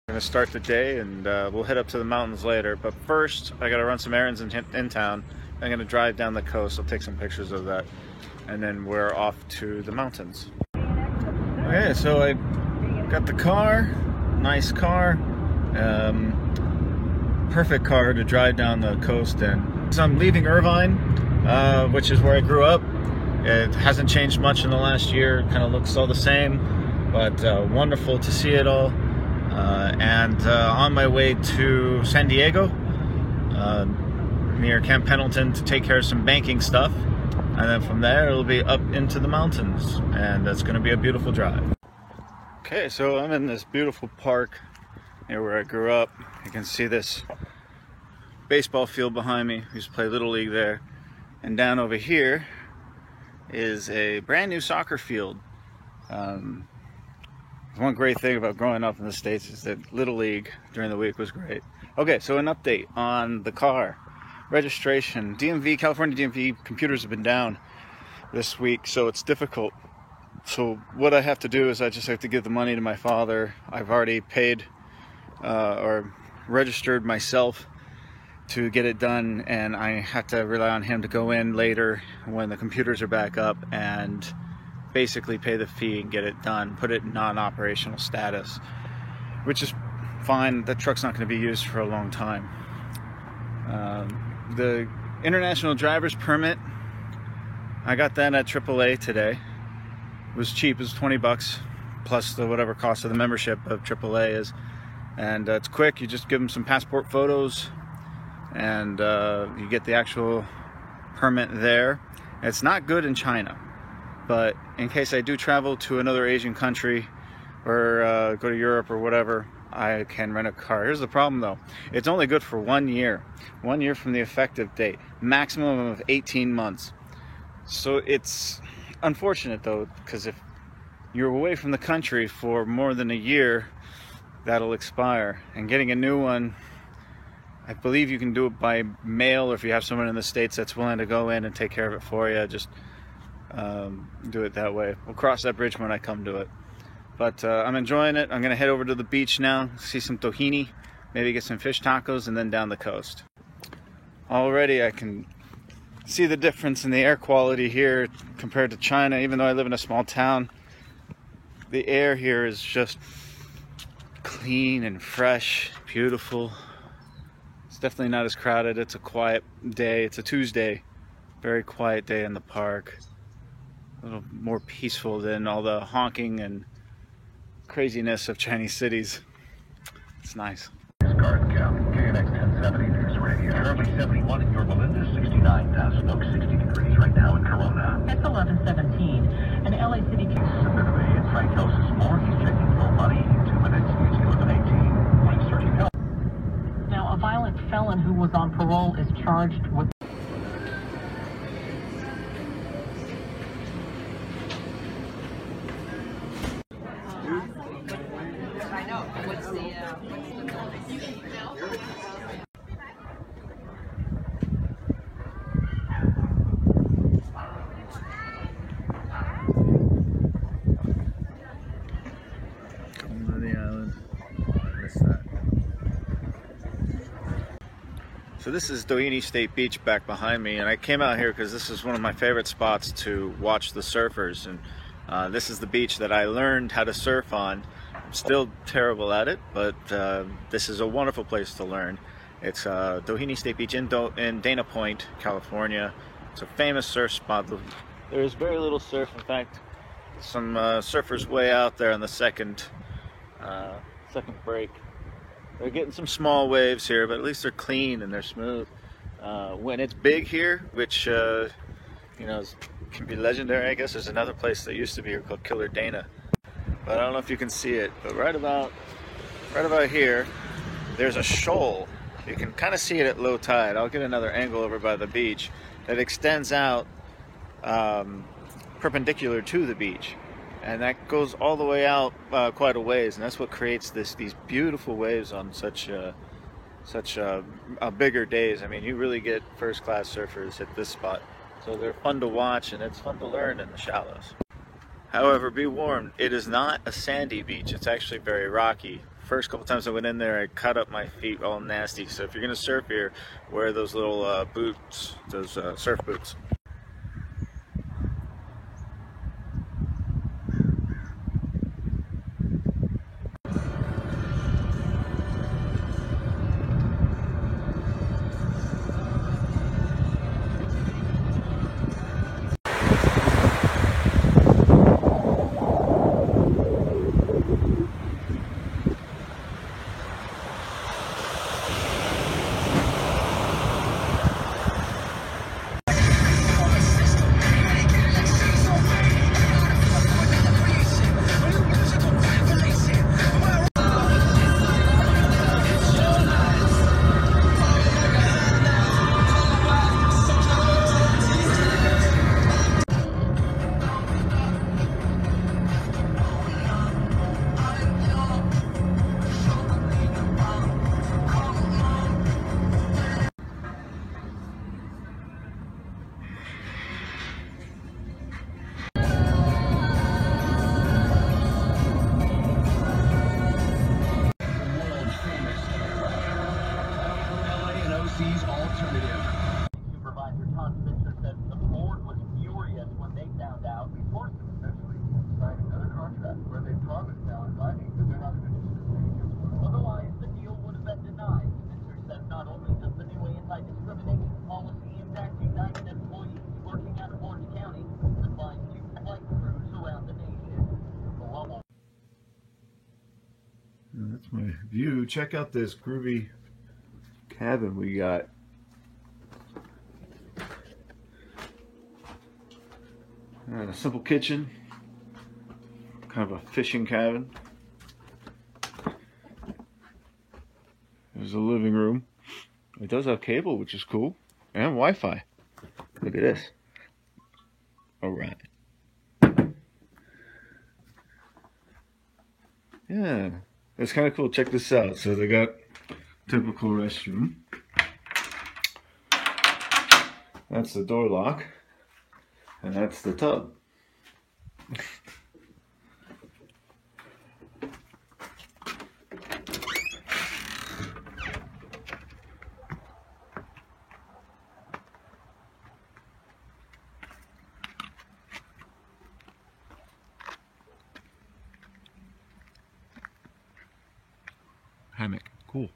I'm gonna start the day and we'll head up to the mountains later, but first I gotta run some errands in town. I'm gonna drive down the coast. I'll take some pictures of that, and then we're off to the mountains. Okay, so I got the car, nice car, perfect car to drive down the coast in. So I'm leaving Irvine, which is where I grew up. It hasn't changed much in the last year, it kind of looks all the same, but wonderful to see it all. And on my way to San Diego, near Camp Pendleton, to take care of some banking stuff, and then from there it'll be up into the mountains, and it's going to be a beautiful drive. Okay, so I'm in this beautiful park near where I grew up. You can see this baseball field behind me. We used to play Little League there, and down over here is a brand new soccer field. One great thing about growing up in the States is that Little League during the week was great. Okay, so an update on the car. Registration. DMV, California DMV computers have been down this week, so it's difficult. So what I have to do is I just have to give the money to my father. I've already paid or registered myself to get it done, and I have to rely on him to go in later when the computers are back up and basically pay the fee and get it done, put it in non-operational status, which is fine. That truck's not going to be used for a long time. The international driver's permit, I got that at AAA today. It was cheap. It was 20 bucks plus the whatever cost of the membership of AAA is, and it's quick. You just give them some passport photos and you get the actual permit there. It's not good in China, but in case I do travel to another Asian country or go to Europe or whatever, I can rent a car. Here's the problem though. It's only good for 1 year. 1 year from the effective date. Maximum of 18 months. So it's unfortunate though, because if you're away from the country for more than a year, that'll expire. And getting a new one, I believe you can do it by mail, or if you have someone in the States that's willing to go in and take care of it for you, just do it that way. We'll cross that bridge when I come to it. But I'm enjoying it. I'm gonna head over to the beach now, see some tahini, maybe get some fish tacos, and then down the coast. Already I can see the difference in the air quality here compared to China. Even though I live in a small town, the air here is just clean and fresh, beautiful. It's definitely not as crowded. It's a quiet day. It's a Tuesday. Very quiet day in the park. A little more peaceful than all the honking and craziness of Chinese cities. It's nice. Guard count, KNX 1070 News Radio. Currently 71 in Yorba Linda, 69 Thousand Oaks, 60 degrees right now in Corona. It's 11:17. An LA City Submitted Insight tells us more. He's checking full money in 2 minutes. He's 11:18. Police searching help. Now, a violent felon who was on parole is charged with So this is Doheny State Beach back behind me, and I came out here because this is one of my favorite spots to watch the surfers, and this is the beach that I learned how to surf on. I'm still terrible at it, but this is a wonderful place to learn. It's Doheny State Beach in Dana Point, California. It's a famous surf spot. There's very little surf. In fact, some surfers way out there on the second break. They're getting some small waves here, but at least they're clean and they're smooth. When it's big here, which you know can be legendary, I guess there's another place that used to be here called Killer Dana, but I don't know if you can see it. But right about here, there's a shoal. You can kind of see it at low tide. I'll get another angle over by the beach that extends out perpendicular to the beach. And that goes all the way out quite a ways, and that's what creates these beautiful waves on such bigger days. I mean, you really get first-class surfers at this spot, so they're fun to watch and it's fun to learn in the shallows. However, be warned, it is not a sandy beach. It's actually very rocky. first couple times I went in there, I cut up my feet all nasty. So if you're gonna surf here, wear those little boots, those surf boots. Supervisor Todd Spencer said the board was furious when they found out. We forced them essentially to sign another contract where they promised now in writing that they're not going to discriminate. Otherwise, the deal would have been denied. Spencer said not only does the new anti-discrimination policy impact United employees working out of Orange County, but applies to flight crews around the nation. That's my view. Check out this groovy cabin we got. And a simple kitchen, kind of a fishing cabin. There's a living room. It does have cable, which is cool, and Wi-Fi. Look at this. All right. Yeah, it's kind of cool. Check this out. So they got typical restroom. That's the door lock. And that's the tub. Hammock, cool.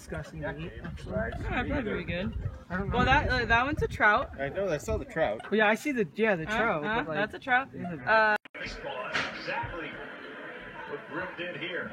disgusting to eat. Actually. Probably pretty good. I don't know. Well, that one's a trout. I know, I saw the trout. Well, yeah, I see the trout. But like, That's a trout. Exactly what Griff did here.